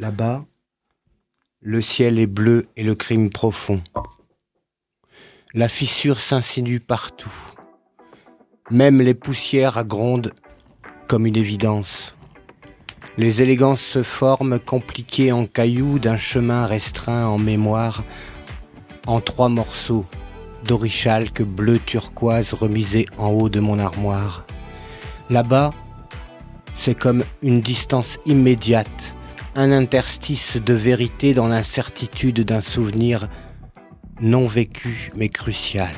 Là-bas, le ciel est bleu et le crime profond. La fissure s'insinue partout. Même les poussières grondent comme une évidence. Les élégances se forment, compliquées en cailloux d'un chemin restreint en mémoire, en 3 morceaux d'orichalque bleu turquoise remisés en haut de mon armoire. Là-bas, c'est comme une distance immédiate, un interstice de vérité dans l'incertitude d'un souvenir non vécu mais crucial.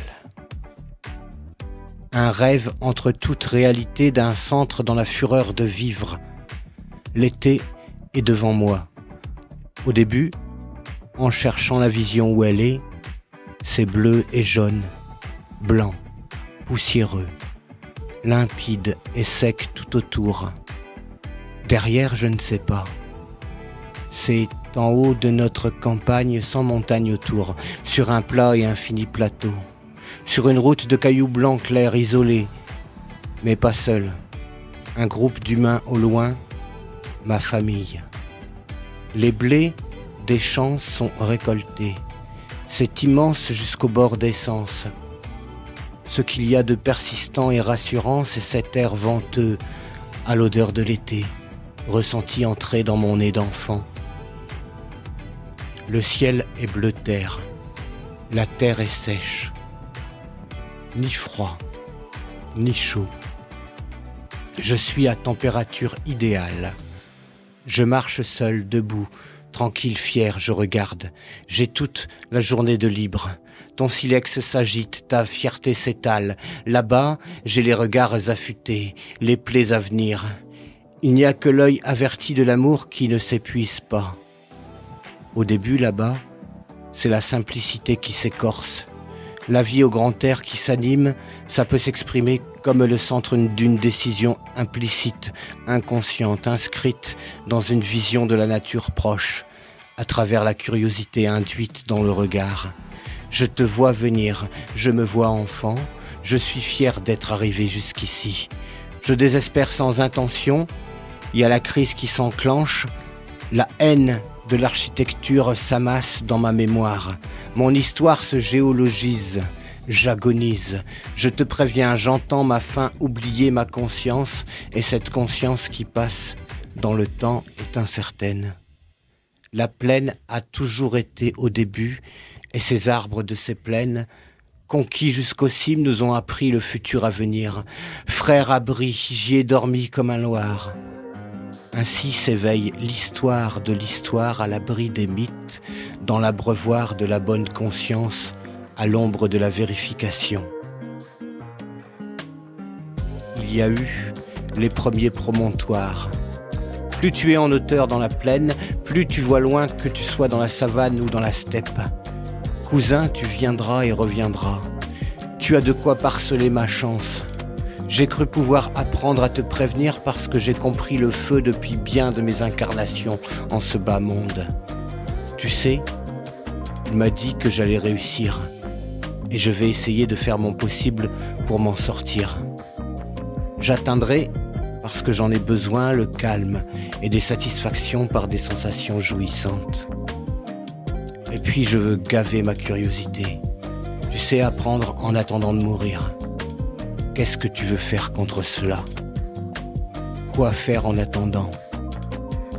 Un rêve entre toute réalité d'un centre dans la fureur de vivre. L'été est devant moi. Au début, en cherchant la vision où elle est, c'est bleu et jaune, blanc, poussiéreux, limpide et sec tout autour. Derrière, je ne sais pas. C'est en haut de notre campagne sans montagne autour, sur un plat et infini plateau, sur une route de cailloux blancs clairs isolés, mais pas seul. Un groupe d'humains au loin, ma famille. Les blés des champs sont récoltés. C'est immense jusqu'au bord d'essence. Ce qu'il y a de persistant et rassurant, c'est cet air venteux à l'odeur de l'été, ressenti entrer dans mon nez d'enfant. Le ciel est bleu terre, la terre est sèche. Ni froid, ni chaud. Je suis à température idéale. Je marche seul, debout, tranquille, fier, je regarde. J'ai toute la journée de libre. Ton silex s'agite, ta fierté s'étale. Là-bas, j'ai les regards affûtés, les plaies à venir. Il n'y a que l'œil averti de l'amour qui ne s'épuise pas. Au début, là-bas, c'est la simplicité qui s'écorce. La vie au grand air qui s'anime, ça peut s'exprimer comme le centre d'une décision implicite, inconsciente, inscrite dans une vision de la nature proche, à travers la curiosité induite dans le regard. Je te vois venir, je me vois enfant, je suis fier d'être arrivé jusqu'ici. Je désespère sans intention, il y a la crise qui s'enclenche, la haine de l'architecture s'amasse dans ma mémoire. Mon histoire se géologise, j'agonise. Je te préviens, j'entends ma faim oublier ma conscience, et cette conscience qui passe dans le temps est incertaine. La plaine a toujours été au début, et ces arbres de ces plaines, conquis jusqu'aux cimes, nous ont appris le futur à venir. Frère abri, j'y ai dormi comme un loir. Ainsi s'éveille l'histoire de l'histoire à l'abri des mythes, dans l'abreuvoir de la bonne conscience, à l'ombre de la vérification. Il y a eu les premiers promontoires. Plus tu es en hauteur dans la plaine, plus tu vois loin que tu sois dans la savane ou dans la steppe. Cousin, tu viendras et reviendras. Tu as de quoi parceler ma chance. J'ai cru pouvoir apprendre à te prévenir parce que j'ai compris le feu depuis bien de mes incarnations en ce bas monde. Tu sais, il m'a dit que j'allais réussir et je vais essayer de faire mon possible pour m'en sortir. J'atteindrai, parce que j'en ai besoin, le calme et des satisfactions par des sensations jouissantes. Et puis je veux gaver ma curiosité. Tu sais, apprendre en attendant de mourir. Qu'est-ce que tu veux faire contre cela? Quoi faire en attendant?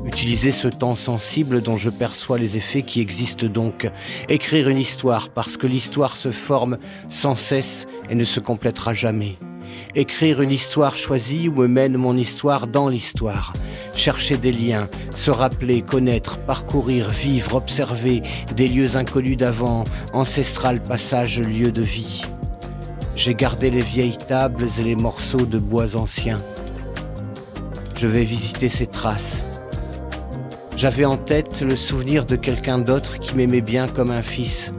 Utiliser ce temps sensible dont je perçois les effets qui existent donc. Écrire une histoire parce que l'histoire se forme sans cesse et ne se complétera jamais. Écrire une histoire choisie où me mène mon histoire dans l'histoire. Chercher des liens, se rappeler, connaître, parcourir, vivre, observer des lieux inconnus d'avant, ancestral passage, lieu de vie. J'ai gardé les vieilles tables et les morceaux de bois anciens. Je vais visiter ces traces. J'avais en tête le souvenir de quelqu'un d'autre qui m'aimait bien comme un fils.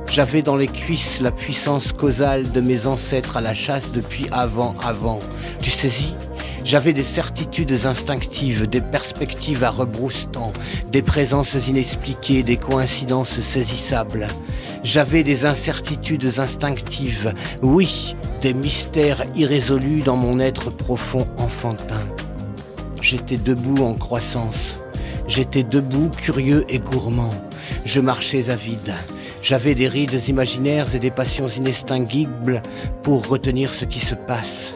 J'avais dans les cuisses la puissance causale de mes ancêtres à la chasse depuis avant. Tu saisis ? J'avais des certitudes instinctives, des perspectives à rebrousse-temps, des présences inexpliquées, des coïncidences saisissables. J'avais des incertitudes instinctives, oui, des mystères irrésolus dans mon être profond enfantin. J'étais debout en croissance. J'étais debout, curieux et gourmand. Je marchais à vide. J'avais des rides imaginaires et des passions inextinguibles pour retenir ce qui se passe.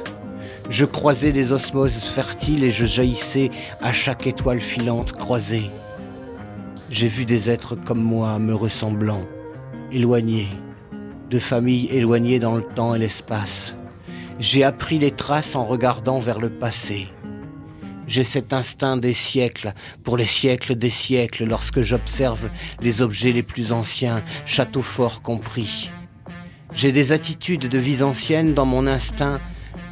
Je croisais des osmoses fertiles et je jaillissais à chaque étoile filante croisée. J'ai vu des êtres comme moi, me ressemblant, éloignés, de familles éloignées dans le temps et l'espace. J'ai appris les traces en regardant vers le passé. J'ai cet instinct des siècles, pour les siècles des siècles, lorsque j'observe les objets les plus anciens, châteaux forts compris. J'ai des attitudes de vie ancienne dans mon instinct,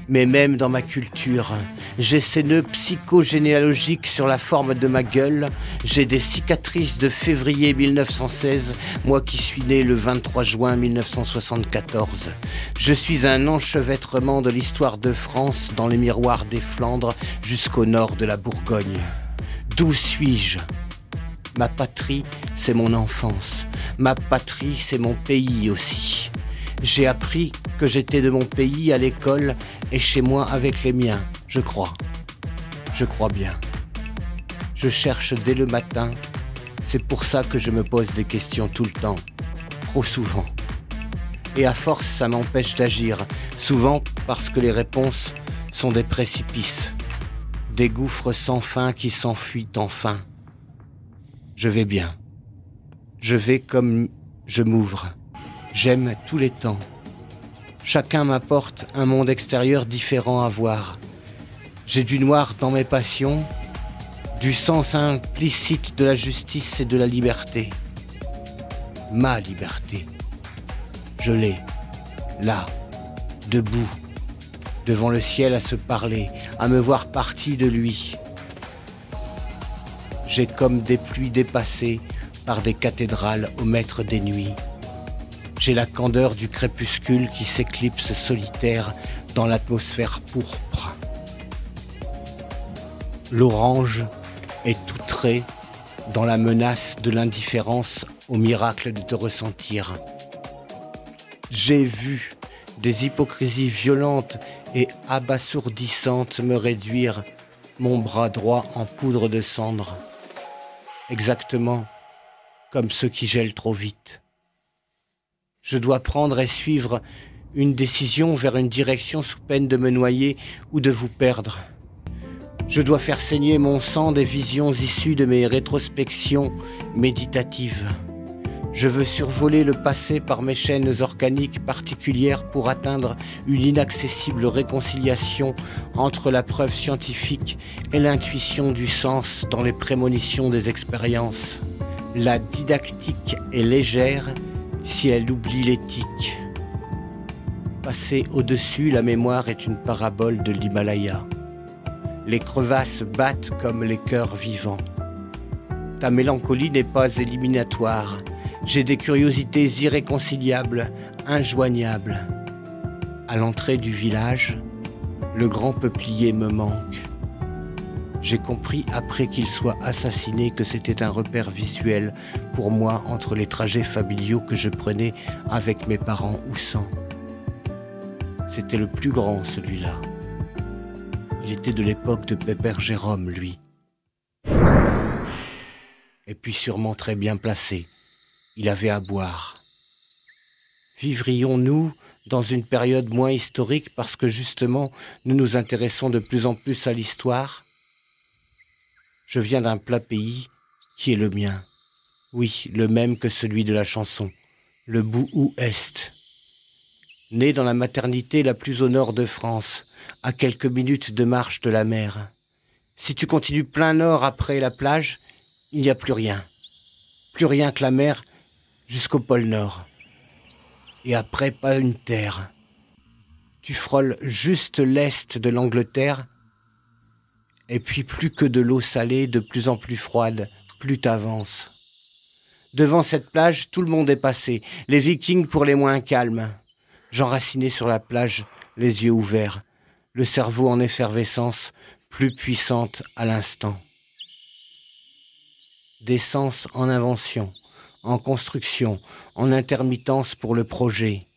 mais même dans ma culture. J'ai ces nœuds psychogénéalogiques sur la forme de ma gueule. J'ai des cicatrices de février 1916, moi qui suis né le 23 juin 1974. Je suis un enchevêtrement de l'histoire de France dans les miroirs des Flandres jusqu'au nord de la Bourgogne. D'où suis-je ? Ma patrie, c'est mon enfance. Ma patrie, c'est mon pays aussi. J'ai appris que j'étais de mon pays à l'école et chez moi avec les miens, je crois. Je crois bien. Je cherche dès le matin. C'est pour ça que je me pose des questions tout le temps, trop souvent. Et à force, ça m'empêche d'agir, souvent parce que les réponses sont des précipices, des gouffres sans fin qui s'enfuient enfin. Je vais bien. Je vais comme je m'ouvre. J'aime tous les temps. Chacun m'apporte un monde extérieur différent à voir. J'ai du noir dans mes passions, du sens implicite de la justice et de la liberté. Ma liberté. Je l'ai, là, debout, devant le ciel à se parler, à me voir partie de lui. J'ai comme des pluies dépassées par des cathédrales au maître des nuits. J'ai la candeur du crépuscule qui s'éclipse solitaire dans l'atmosphère pourpre. L'orange est outré dans la menace de l'indifférence au miracle de te ressentir. J'ai vu des hypocrisies violentes et abasourdissantes me réduire mon bras droit en poudre de cendre. Exactement comme ceux qui gèlent trop vite. Je dois prendre et suivre une décision vers une direction sous peine de me noyer ou de vous perdre. Je dois faire saigner mon sang des visions issues de mes rétrospections méditatives. Je veux survoler le passé par mes chaînes organiques particulières pour atteindre une inaccessible réconciliation entre la preuve scientifique et l'intuition du sens dans les prémonitions des expériences. La didactique est légère si elle oublie l'éthique. Passer au-dessus, la mémoire est une parabole de l'Himalaya. Les crevasses battent comme les cœurs vivants. Ta mélancolie n'est pas éliminatoire. J'ai des curiosités irréconciliables, injoignables. À l'entrée du village, le grand peuplier me manque. J'ai compris après qu'il soit assassiné que c'était un repère visuel pour moi entre les trajets familiaux que je prenais avec mes parents ou sans. C'était le plus grand, celui-là. Il était de l'époque de Pépère Jérôme, lui. Et puis sûrement très bien placé. Il avait à boire. Vivrions-nous dans une période moins historique parce que justement nous nous intéressons de plus en plus à l'histoire ? Je viens d'un plat pays qui est le mien. Oui, le même que celui de la chanson, le Bouhou-Est. Né dans la maternité la plus au nord de France, à quelques minutes de marche de la mer. Si tu continues plein nord après la plage, il n'y a plus rien. Plus rien que la mer jusqu'au pôle Nord. Et après, pas une terre. Tu frôles juste l'est de l'Angleterre, et puis plus que de l'eau salée, de plus en plus froide, plus t'avances. Devant cette plage, tout le monde est passé, les Vikings pour les moins calmes. J'enracinais sur la plage, les yeux ouverts, le cerveau en effervescence, plus puissante à l'instant. Des sens en invention, en construction, en intermittence pour le projet.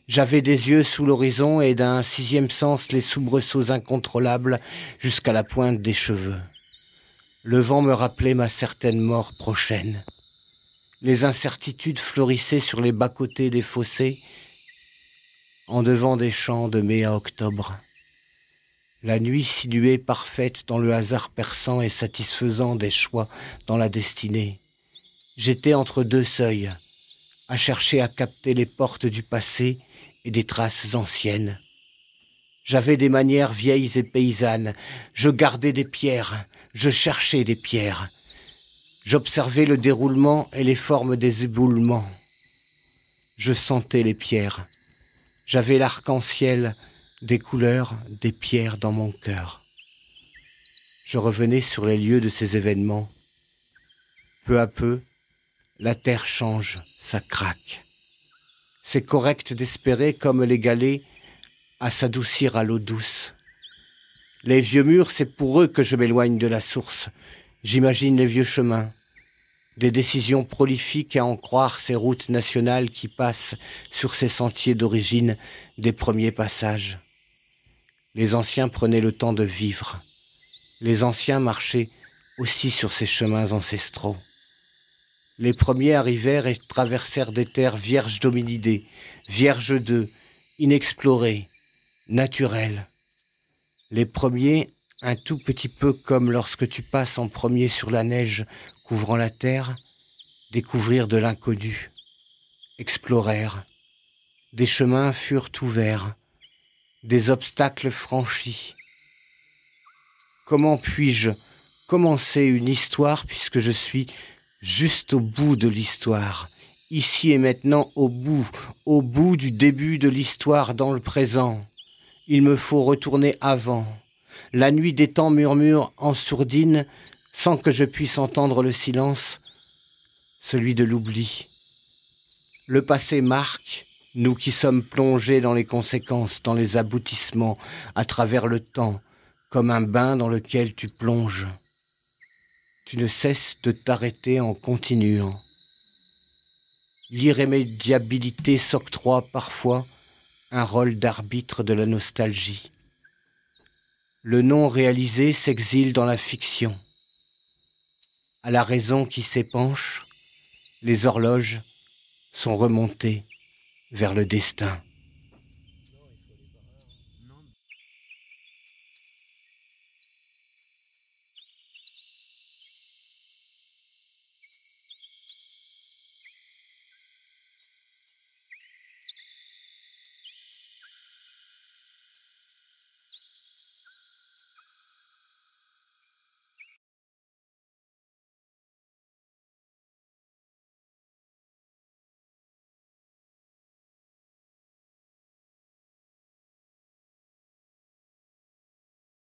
J'avais des yeux sous l'horizon et d'un sixième sens les soubresauts incontrôlables jusqu'à la pointe des cheveux. Le vent me rappelait ma certaine mort prochaine. Les incertitudes fleurissaient sur les bas-côtés des fossés, en devant des champs de mai à octobre. La nuit sinuée parfaite dans le hasard perçant et satisfaisant des choix dans la destinée. J'étais entre deux seuils, à chercher à capter les portes du passé et des traces anciennes. J'avais des manières vieilles et paysannes, je gardais des pierres, je cherchais des pierres. J'observais le déroulement et les formes des éboulements. Je sentais les pierres. J'avais l'arc-en-ciel des couleurs, des pierres dans mon cœur. Je revenais sur les lieux de ces événements. Peu à peu, la terre change, ça craque. C'est correct d'espérer, comme les galets, à s'adoucir à l'eau douce. Les vieux murs, c'est pour eux que je m'éloigne de la source. J'imagine les vieux chemins, des décisions prolifiques à en croire ces routes nationales qui passent sur ces sentiers d'origine des premiers passages. Les anciens prenaient le temps de vivre. Les anciens marchaient aussi sur ces chemins ancestraux. Les premiers arrivèrent et traversèrent des terres vierges d'hominidés, vierges d'œufs, inexplorées, naturelles. Les premiers, un tout petit peu comme lorsque tu passes en premier sur la neige couvrant la terre, découvrirent de l'inconnu, explorèrent. Des chemins furent ouverts, des obstacles franchis. Comment puis-je commencer une histoire puisque je suis juste au bout de l'histoire, ici et maintenant au bout du début de l'histoire dans le présent. Il me faut retourner avant. La nuit des temps murmure en sourdine, sans que je puisse entendre le silence, celui de l'oubli. Le passé marque, nous qui sommes plongés dans les conséquences, dans les aboutissements, à travers le temps, comme un bain dans lequel tu plonges. Tu ne cesses de t'arrêter en continuant. L'irrémédiabilité s'octroie parfois un rôle d'arbitre de la nostalgie. Le non réalisé s'exile dans la fiction. À la raison qui s'épanche, les horloges sont remontées vers le destin.